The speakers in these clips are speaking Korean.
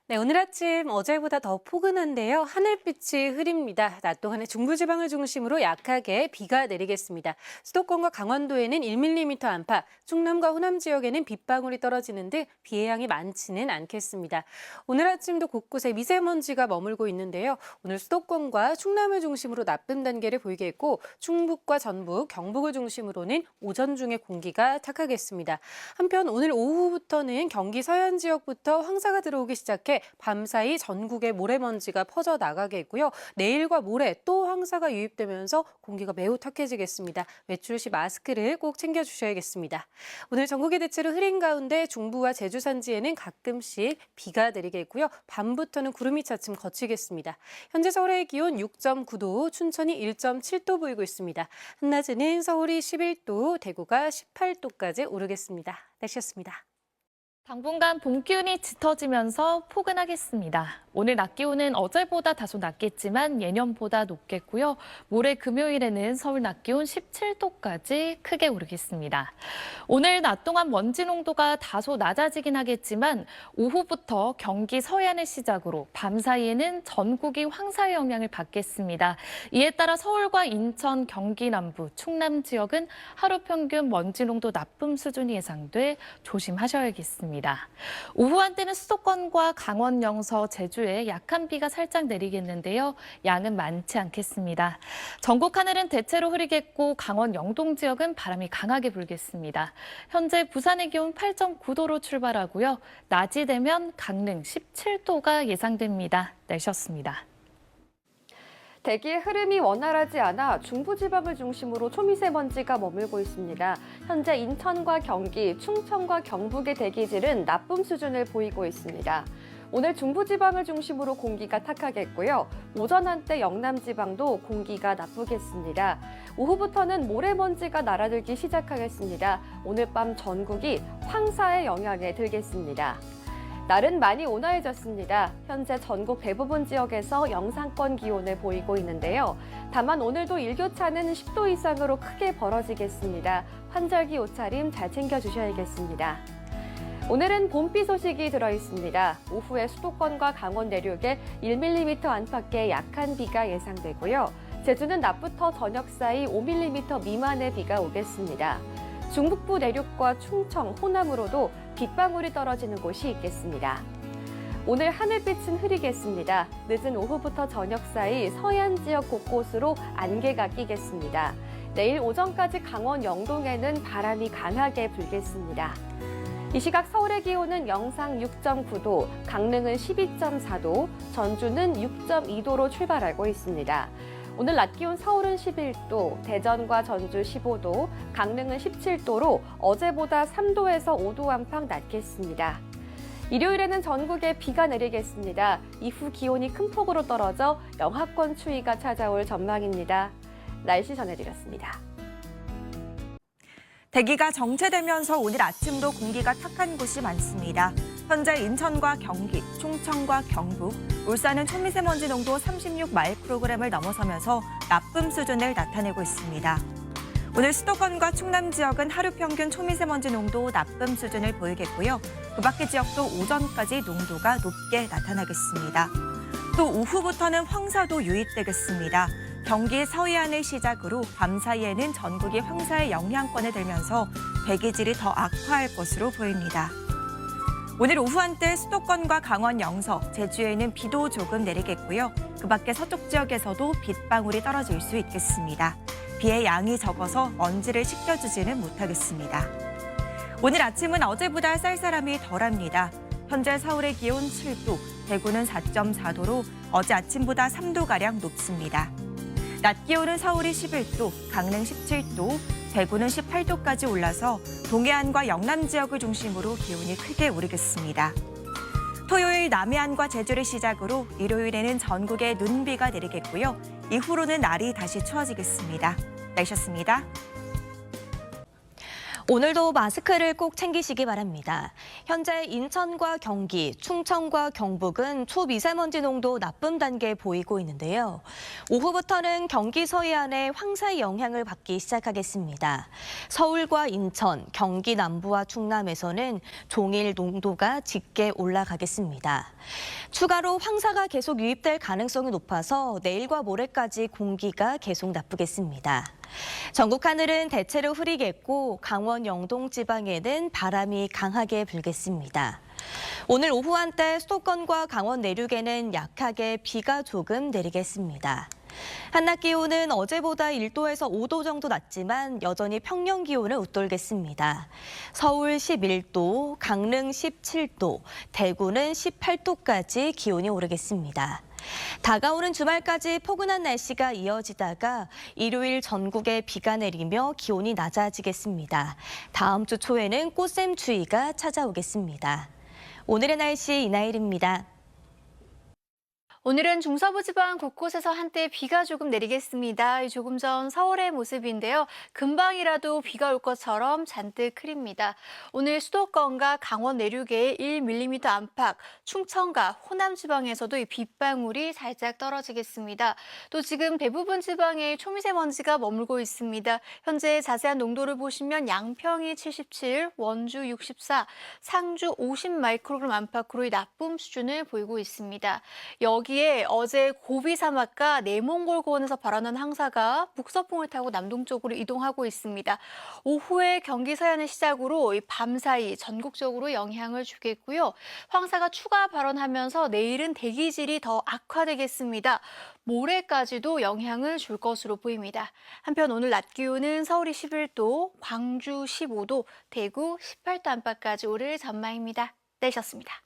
네, 오늘 아침 어제보다 더 포근한데요. 하늘빛이 흐립니다. 낮 동안에 중부지방을 중심으로 약하게 비가 내리겠습니다. 수도권과 강원도에는 1mm 안팎, 충남과 호남 지역에는 빗방울이 떨어지는 등 비의 양이 많지는 않겠습니다. 오늘 아침도 곳곳에 미세먼지가 머물고 있는데요. 오늘 수도권과 충남을 중심으로 나쁨 단계를 보이겠고 충북과 전북, 경북을 중심으로는 오전 중에 공기가 탁하겠습니다. 한편 오늘 오후부터는 경기 서해안 지역부터 황사가 들어오기 시작해 밤사이 전국에 모래먼지가 퍼져 나가겠고요. 내일과 모레 또 황사가 유입되면서 공기가 매우 탁해지겠습니다. 외출 시 마스크를 꼭 챙겨주셔야겠습니다. 오늘 전국이 대체로 흐린 가운데 중부와 제주 산지에는 가끔씩 비가 내리겠고요. 밤부터는 구름이 차츰 걷히겠습니다. 현재 서울의 기온 6.9도, 춘천이 1.7도 보이고 있습니다. 한낮에는 서울이 11도, 대구가 18도까지 오르겠습니다. 날씨였습니다. 당분간 봄 기운이 짙어지면서 포근하겠습니다. 오늘 낮 기온은 어제보다 다소 낮겠지만 예년보다 높겠고요. 모레 금요일에는 서울 낮 기온 17도까지 크게 오르겠습니다. 오늘 낮 동안 먼지 농도가 다소 낮아지긴 하겠지만 오후부터 경기 서해안을 시작으로 밤 사이에는 전국이 황사의 영향을 받겠습니다. 이에 따라 서울과 인천, 경기 남부, 충남 지역은 하루 평균 먼지 농도 나쁨 수준이 예상돼 조심하셔야겠습니다. 오후 한때는 수도권과 강원, 영서, 제주에 약한 비가 살짝 내리겠는데요. 양은 많지 않겠습니다. 전국 하늘은 대체로 흐리겠고 강원, 영동 지역은 바람이 강하게 불겠습니다. 현재 부산의 기온 8.9도로 출발하고요. 낮이 되면 강릉 17도가 예상됩니다. 날씨였습니다. 대기의 흐름이 원활하지 않아 중부지방을 중심으로 초미세먼지가 머물고 있습니다. 현재 인천과 경기, 충청과 경북의 대기질은 나쁨 수준을 보이고 있습니다. 오늘 중부지방을 중심으로 공기가 탁하겠고요. 오전 한때 영남지방도 공기가 나쁘겠습니다. 오후부터는 모래먼지가 날아들기 시작하겠습니다. 오늘 밤 전국이 황사의 영향에 들겠습니다. 날은 많이 온화해졌습니다. 현재 전국 대부분 지역에서 영상권 기온을 보이고 있는데요. 다만 오늘도 일교차는 10도 이상으로 크게 벌어지겠습니다. 환절기 옷차림 잘 챙겨주셔야겠습니다. 오늘은 봄비 소식이 들어있습니다. 오후에 수도권과 강원 내륙에 1mm 안팎의 약한 비가 예상되고요. 제주는 낮부터 저녁 사이 5mm 미만의 비가 오겠습니다. 중북부 내륙과 충청, 호남으로도 빗방울이 떨어지는 곳이 있겠습니다. 오늘 하늘빛은 흐리겠습니다. 늦은 오후부터 저녁 사이 서해안 지역 곳곳으로 안개가 끼겠습니다. 내일 오전까지 강원 영동에는 바람이 강하게 불겠습니다. 이 시각 서울의 기온은 영상 6.9도, 강릉은 12.4도, 전주는 6.2도로 출발하고 있습니다. 오늘 낮 기온 서울은 11도, 대전과 전주 15도, 강릉은 17도로 어제보다 3도에서 5도 안팎 낮겠습니다. 일요일에는 전국에 비가 내리겠습니다. 이후 기온이 큰 폭으로 떨어져 영하권 추위가 찾아올 전망입니다. 날씨 전해드렸습니다. 대기가 정체되면서 오늘 아침도 공기가 탁한 곳이 많습니다. 현재 인천과 경기, 충청과 경북, 울산은 초미세먼지 농도 36 마이크로그램을 넘어서면서 나쁨 수준을 나타내고 있습니다. 오늘 수도권과 충남 지역은 하루 평균 초미세먼지 농도 나쁨 수준을 보이겠고요. 그 밖의 지역도 오전까지 농도가 높게 나타나겠습니다. 또 오후부터는 황사도 유입되겠습니다. 경기 서해안을 시작으로 밤 사이에는 전국이 황사의 영향권에 들면서 대기질이 더 악화할 것으로 보입니다. 오늘 오후 한때 수도권과 강원 영서, 제주에는 비도 조금 내리겠고요. 그 밖에 서쪽 지역에서도 빗방울이 떨어질 수 있겠습니다. 비의 양이 적어서 먼지를 식혀주지는 못하겠습니다. 오늘 아침은 어제보다 쌀쌀함이 덜합니다. 현재 서울의 기온 7도, 대구는 4.4도로 어제 아침보다 3도가량 높습니다. 낮 기온은 서울이 11도, 강릉 17도, 대구는 18도까지 올라서 동해안과 영남 지역을 중심으로 기온이 크게 오르겠습니다. 토요일 남해안과 제주를 시작으로 일요일에는 전국에 눈비가 내리겠고요. 이후로는 날이 다시 추워지겠습니다. 날씨였습니다. 오늘도 마스크를 꼭 챙기시기 바랍니다. 현재 인천과 경기, 충청과 경북은 초미세먼지 농도 나쁨 단계에 보이고 있는데요. 오후부터는 경기 서해안에 황사의 영향을 받기 시작하겠습니다. 서울과 인천, 경기 남부와 충남에서는 종일 농도가 짙게 올라가겠습니다. 추가로 황사가 계속 유입될 가능성이 높아서 내일과 모레까지 공기가 계속 나쁘겠습니다. 전국 하늘은 대체로 흐리겠고 강원 영동 지방에는 바람이 강하게 불겠습니다. 오늘 오후 한때 수도권과 강원 내륙에는 약하게 비가 조금 내리겠습니다. 한낮 기온은 어제보다 1도에서 5도 정도 낮지만 여전히 평년 기온을 웃돌겠습니다. 서울 11도, 강릉 17도, 대구는 18도까지 기온이 오르겠습니다. 다가오는 주말까지 포근한 날씨가 이어지다가 일요일 전국에 비가 내리며 기온이 낮아지겠습니다. 다음 주 초에는 꽃샘추위가 찾아오겠습니다. 오늘의 날씨 이나일입니다. 오늘은 중서부 지방 곳곳에서 한때 비가 조금 내리겠습니다. 조금 전 서울의 모습인데요. 금방이라도 비가 올 것처럼 잔뜩 흐립니다. 오늘 수도권과 강원 내륙에 1mm 안팎, 충청과 호남 지방에서도 이 빗방울이 살짝 떨어지겠습니다. 또 지금 대부분 지방에 초미세먼지가 머물고 있습니다. 현재 자세한 농도를 보시면 양평이 77, 원주 64, 상주 50 마이크로그램 안팎으로 이 나쁨 수준을 보이고 있습니다. 여기에 어제 고비 사막과 내몽골 고원에서 발원한 황사가 북서풍을 타고 남동쪽으로 이동하고 있습니다. 오후에 경기 서해안을 시작으로 밤 사이 전국적으로 영향을 주겠고요. 황사가 추가 발원하면서 내일은 대기질이 더 악화되겠습니다. 모레까지도 영향을 줄 것으로 보입니다. 한편 오늘 낮 기온은 서울이 11도, 광주 15도, 대구 18도 안팎까지 오를 전망입니다. 내셨습니다.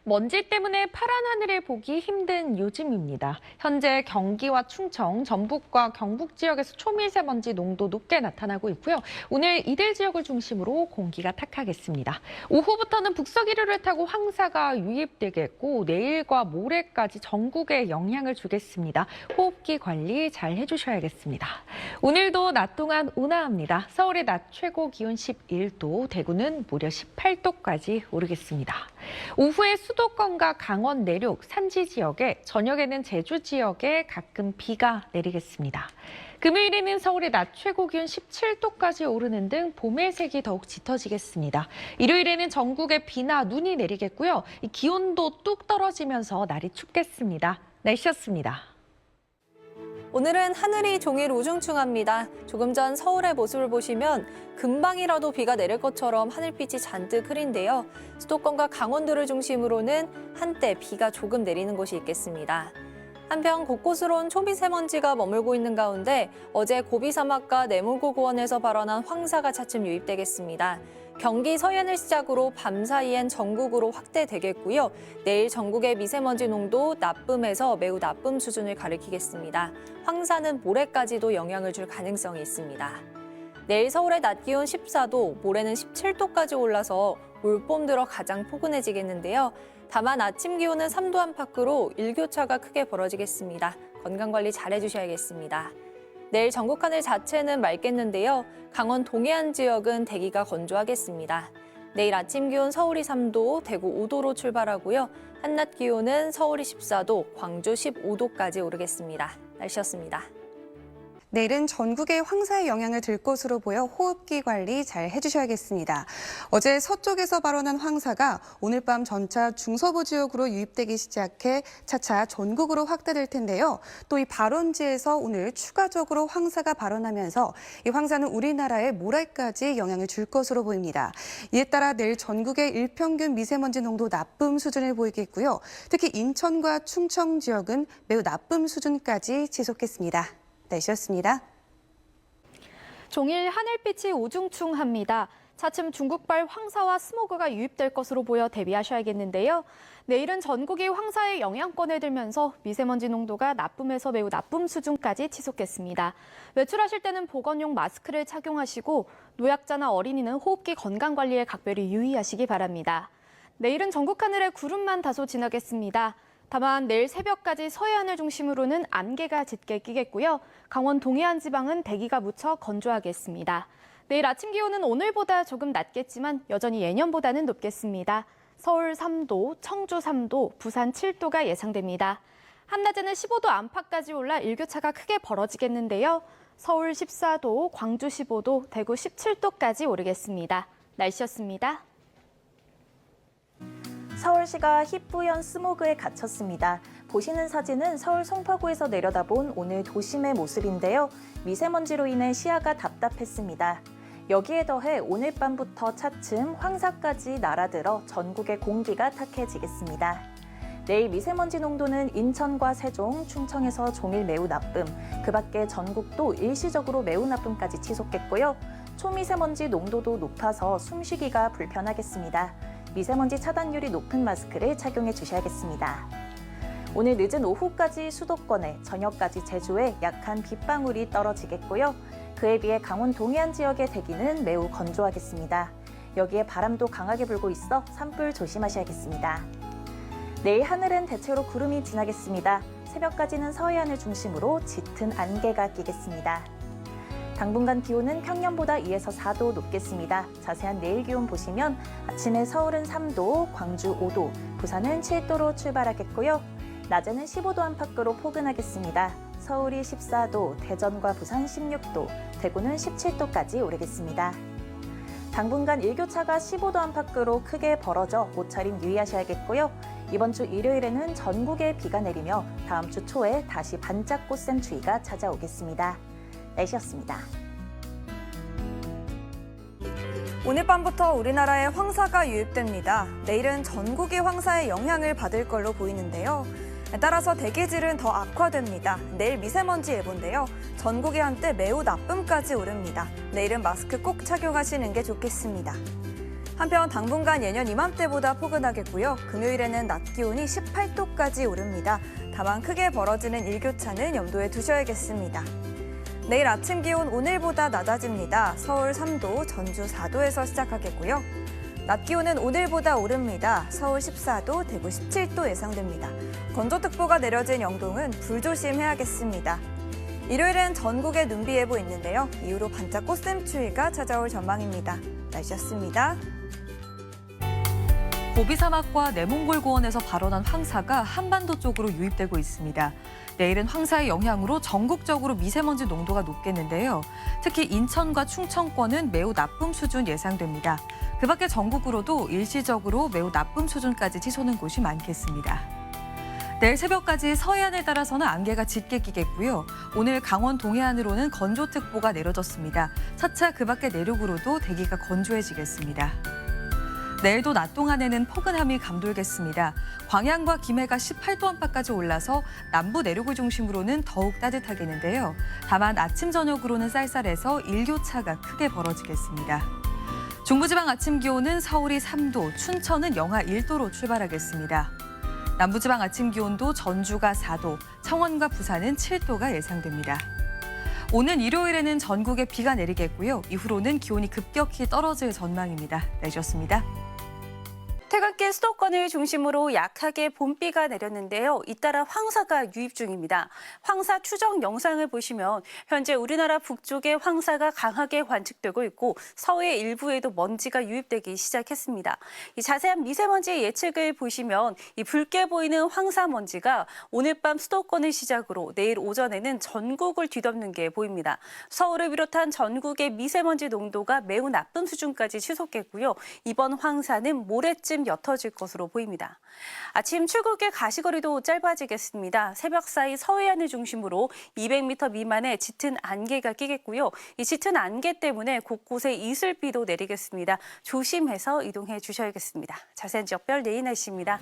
먼지 때문에 파란 하늘을 보기 힘든 요즘입니다. 현재 경기와 충청, 전북과 경북 지역에서 초미세먼지 농도 높게 나타나고 있고요. 오늘 이들 지역을 중심으로 공기가 탁하겠습니다. 오후부터는 북서기류를 타고 황사가 유입되겠고 내일과 모레까지 전국에 영향을 주겠습니다. 호흡기 관리 잘 해주셔야겠습니다. 오늘도 낮 동안 온화합니다. 서울의 낮 최고 기온 11도, 대구는 무려 18도까지 오르겠습니다. 오후에 수도권과 강원 내륙, 산지 지역에, 저녁에는 제주 지역에 가끔 비가 내리겠습니다. 금요일에는 서울의 낮 최고 기온 17도까지 오르는 등 봄의 색이 더욱 짙어지겠습니다. 일요일에는 전국에 비나 눈이 내리겠고요. 이 기온도 뚝 떨어지면서 날이 춥겠습니다. 날씨였습니다. 오늘은 하늘이 종일 우중충합니다. 조금 전 서울의 모습을 보시면 금방이라도 비가 내릴 것처럼 하늘빛이 잔뜩 흐린데요. 수도권과 강원도를 중심으로는 한때 비가 조금 내리는 곳이 있겠습니다. 한편 곳곳으론 초미세먼지가 머물고 있는 가운데 어제 고비 사막과 내몽골 고원에서 발원한 황사가 차츰 유입되겠습니다. 경기 서해안을 시작으로 밤 사이엔 전국으로 확대되겠고요. 내일 전국의 미세먼지 농도 나쁨에서 매우 나쁨 수준을 가리키겠습니다. 황사는 모레까지도 영향을 줄 가능성이 있습니다. 내일 서울의 낮 기온 14도, 모레는 17도까지 올라서 올봄 들어 가장 포근해지겠는데요. 다만 아침 기온은 3도 안팎으로 일교차가 크게 벌어지겠습니다. 건강관리 잘 해주셔야겠습니다. 내일 전국 하늘 자체는 맑겠는데요. 강원 동해안 지역은 대기가 건조하겠습니다. 내일 아침 기온 서울이 3도, 대구 5도로 출발하고요. 한낮 기온은 서울이 14도, 광주 15도까지 오르겠습니다. 날씨였습니다. 내일은 전국에 황사의 영향을 들 것으로 보여 호흡기 관리 잘 해주셔야겠습니다. 어제 서쪽에서 발원한 황사가 오늘 밤 전차 중서부 지역으로 유입되기 시작해 차차 전국으로 확대될 텐데요. 또 이 발원지에서 오늘 추가적으로 황사가 발원하면서 이 황사는 우리나라에 모레까지 영향을 줄 것으로 보입니다. 이에 따라 내일 전국의 일평균 미세먼지 농도 나쁨 수준을 보이겠고요. 특히 인천과 충청 지역은 매우 나쁨 수준까지 지속했습니다. 날씨였습니다. 종일 하늘빛이 우중충합니다. 차츰 중국발 황사와 스모그가 유입될 것으로 보여 대비하셔야겠는데요. 내일은 전국이 황사의 영향권에 들면서 미세먼지 농도가 나쁨에서 매우 나쁨 수준까지 치솟겠습니다. 외출하실 때는 보건용 마스크를 착용하시고 노약자나 어린이는 호흡기 건강 관리에 각별히 유의하시기 바랍니다. 내일은 전국 하늘에 구름만 다소 지나겠습니다. 다만 내일 새벽까지 서해안을 중심으로는 안개가 짙게 끼겠고요. 강원 동해안 지방은 대기가 무척 건조하겠습니다. 내일 아침 기온은 오늘보다 조금 낮겠지만 여전히 예년보다는 높겠습니다. 서울 3도, 청주 3도, 부산 7도가 예상됩니다. 한낮에는 15도 안팎까지 올라 일교차가 크게 벌어지겠는데요. 서울 14도, 광주 15도, 대구 17도까지 오르겠습니다. 날씨였습니다. 서울시가 희뿌연 스모그에 갇혔습니다. 보시는 사진은 서울 송파구에서 내려다본 오늘 도심의 모습인데요. 미세먼지로 인해 시야가 답답했습니다. 여기에 더해 오늘 밤부터 차츰 황사까지 날아들어 전국의 공기가 탁해지겠습니다. 내일 미세먼지 농도는 인천과 세종, 충청에서 종일 매우 나쁨, 그 밖에 전국도 일시적으로 매우 나쁨까지 치솟겠고요. 초미세먼지 농도도 높아서 숨쉬기가 불편하겠습니다. 미세먼지 차단율이 높은 마스크를 착용해 주셔야겠습니다. 오늘 늦은 오후까지 수도권에, 저녁까지 제주에 약한 빗방울이 떨어지겠고요. 그에 비해 강원 동해안 지역의 대기는 매우 건조하겠습니다. 여기에 바람도 강하게 불고 있어 산불 조심하셔야겠습니다. 내일 하늘은 대체로 구름이 지나겠습니다. 새벽까지는 서해안을 중심으로 짙은 안개가 끼겠습니다. 당분간 기온은 평년보다 2에서 4도 높겠습니다. 자세한 내일 기온 보시면 아침에 서울은 3도, 광주 5도, 부산은 7도로 출발하겠고요. 낮에는 15도 안팎으로 포근하겠습니다. 서울이 14도, 대전과 부산 16도, 대구는 17도까지 오르겠습니다. 당분간 일교차가 15도 안팎으로 크게 벌어져 옷차림 유의하셔야겠고요. 이번 주 일요일에는 전국에 비가 내리며 다음 주 초에 다시 반짝 꽃샘추위가 찾아오겠습니다. 날씨였습니다. 오늘 밤부터 우리나라에 황사가 유입됩니다. 내일은 전국이 황사의 영향을 받을 걸로 보이는데요. 따라서 대기질은 더 악화됩니다. 내일 미세먼지 예보인데요. 전국이 한때 매우 나쁨까지 오릅니다. 내일은 마스크 꼭 착용하시는 게 좋겠습니다. 한편 당분간 예년 이맘때보다 포근하겠고요. 금요일에는 낮 기온이 18도까지 오릅니다. 다만 크게 벌어지는 일교차는 염두에 두셔야겠습니다. 내일 아침 기온 오늘보다 낮아집니다. 서울 3도, 전주 4도에서 시작하겠고요. 낮 기온은 오늘보다 오릅니다. 서울 14도, 대구 17도 예상됩니다. 건조특보가 내려진 영동은 불조심해야겠습니다. 일요일엔 전국에 눈비 예보 있는데요. 이후로 반짝 꽃샘추위가 찾아올 전망입니다. 날씨였습니다. 고비사막과 내몽골 고원에서 발원한 황사가 한반도 쪽으로 유입되고 있습니다. 내일은 황사의 영향으로 전국적으로 미세먼지 농도가 높겠는데요. 특히 인천과 충청권은 매우 나쁨 수준 예상됩니다. 그 밖에 전국으로도 일시적으로 매우 나쁨 수준까지 치솟는 곳이 많겠습니다. 내일 새벽까지 서해안을 따라서는 안개가 짙게 끼겠고요. 오늘 강원 동해안으로는 건조특보가 내려졌습니다. 차차 그 밖에 내륙으로도 대기가 건조해지겠습니다. 내일도 낮 동안에는 포근함이 감돌겠습니다. 광양과 김해가 18도 안팎까지 올라서 남부 내륙을 중심으로는 더욱 따뜻하겠는데요. 다만 아침 저녁으로는 쌀쌀해서 일교차가 크게 벌어지겠습니다. 중부지방 아침 기온은 서울이 3도, 춘천은 영하 1도로 출발하겠습니다. 남부지방 아침 기온도 전주가 4도, 창원과 부산은 7도가 예상됩니다. 오는 일요일에는 전국에 비가 내리겠고요. 이후로는 기온이 급격히 떨어질 전망입니다. 날씨였습니다. 퇴근길 수도권을 중심으로 약하게 봄비가 내렸는데요. 잇따라 황사가 유입 중입니다. 황사 추정 영상을 보시면 현재 우리나라 북쪽에 황사가 강하게 관측되고 있고 서해 일부에도 먼지가 유입되기 시작했습니다. 이 자세한 미세먼지 예측을 보시면 이 붉게 보이는 황사 먼지가 오늘 밤 수도권을 시작으로 내일 오전에는 전국을 뒤덮는 게 보입니다. 서울을 비롯한 전국의 미세먼지 농도가 매우 나쁜 수준까지 치솟겠고요. 이번 황사는 모레쯤 옅어질 것으로 보입니다. 아침 출국의 가시거리도 짧아지겠습니다. 새벽 사이 서해안을 중심으로 200m 미만의 짙은 안개가 끼겠고요. 이 짙은 안개 때문에 곳곳에 이슬비도 내리겠습니다. 조심해서 이동해 주셔야겠습니다. 자세한 지역별 내일 날씨입니다.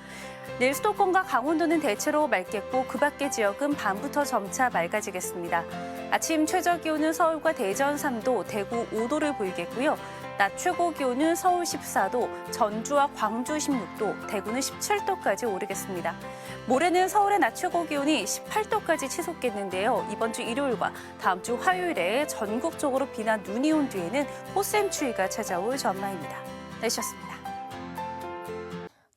내일 수도권과 강원도는 대체로 맑겠고 그 밖의 지역은 밤부터 점차 맑아지겠습니다. 아침 최저 기온은 서울과 대전 3도, 대구 5도를 보이겠고요. 낮 최고 기온은 서울 14도, 전주와 광주 16도, 대구는 17도까지 오르겠습니다. 모레는 서울의 낮 최고 기온이 18도까지 치솟겠는데요. 이번 주 일요일과 다음 주 화요일에 전국적으로 비나 눈이 온 뒤에는 꽃샘추위가 찾아올 전망입니다. 날씨였습니다.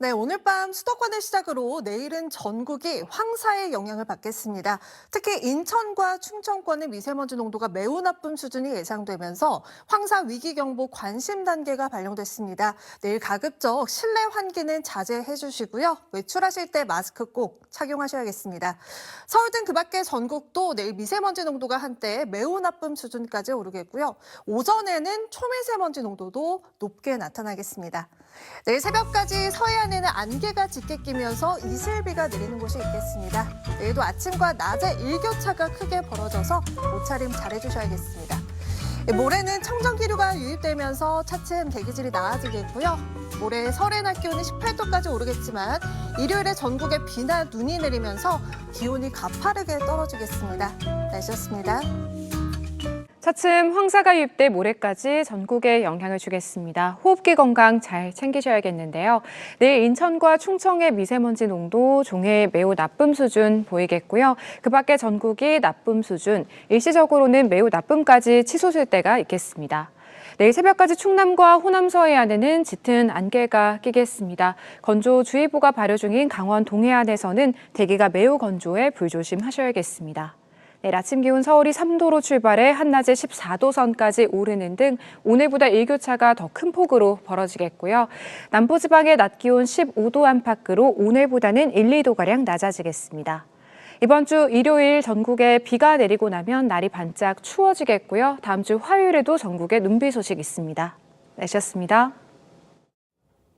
네, 오늘 밤 수도권을 시작으로 내일은 전국이 황사의 영향을 받겠습니다. 특히 인천과 충청권은 미세먼지 농도가 매우 나쁨 수준이 예상되면서 황사 위기경보 관심 단계가 발령됐습니다. 내일 가급적 실내 환기는 자제해 주시고요. 외출하실 때 마스크 꼭 착용하셔야겠습니다. 서울 등 그 밖의 전국도 내일 미세먼지 농도가 한때 매우 나쁨 수준까지 오르겠고요. 오전에는 초미세먼지 농도도 높게 나타나겠습니다. 내일 새벽까지 서해안에는 안개가 짙게 끼면서 이슬비가 내리는 곳이 있겠습니다. 내일도 아침과 낮에 일교차가 크게 벌어져서 옷차림 잘해주셔야겠습니다. 모레는 청정기류가 유입되면서 차츰 대기질이 나아지겠고요. 모레 설의 낮 기온은 18도까지 오르겠지만 일요일에 전국에 비나 눈이 내리면서 기온이 가파르게 떨어지겠습니다. 날씨였습니다. 차츰 황사가 유입돼 모레까지 전국에 영향을 주겠습니다. 호흡기 건강 잘 챙기셔야겠는데요. 내일 인천과 충청의 미세먼지 농도 종일 매우 나쁨 수준 보이겠고요. 그 밖에 전국이 나쁨 수준, 일시적으로는 매우 나쁨까지 치솟을 때가 있겠습니다. 내일 새벽까지 충남과 호남 서해안에는 짙은 안개가 끼겠습니다. 건조주의보가 발효 중인 강원 동해안에서는 대기가 매우 건조해 불조심하셔야겠습니다. 내일 아침 기온 서울이 3도로 출발해 한낮에 14도 선까지 오르는 등 오늘보다 일교차가 더 큰 폭으로 벌어지겠고요. 남부지방의 낮 기온 15도 안팎으로 오늘보다는 1, 2도가량 낮아지겠습니다. 이번 주 일요일 전국에 비가 내리고 나면 날이 반짝 추워지겠고요. 다음 주 화요일에도 전국에 눈비 소식 있습니다. 날씨였습니다.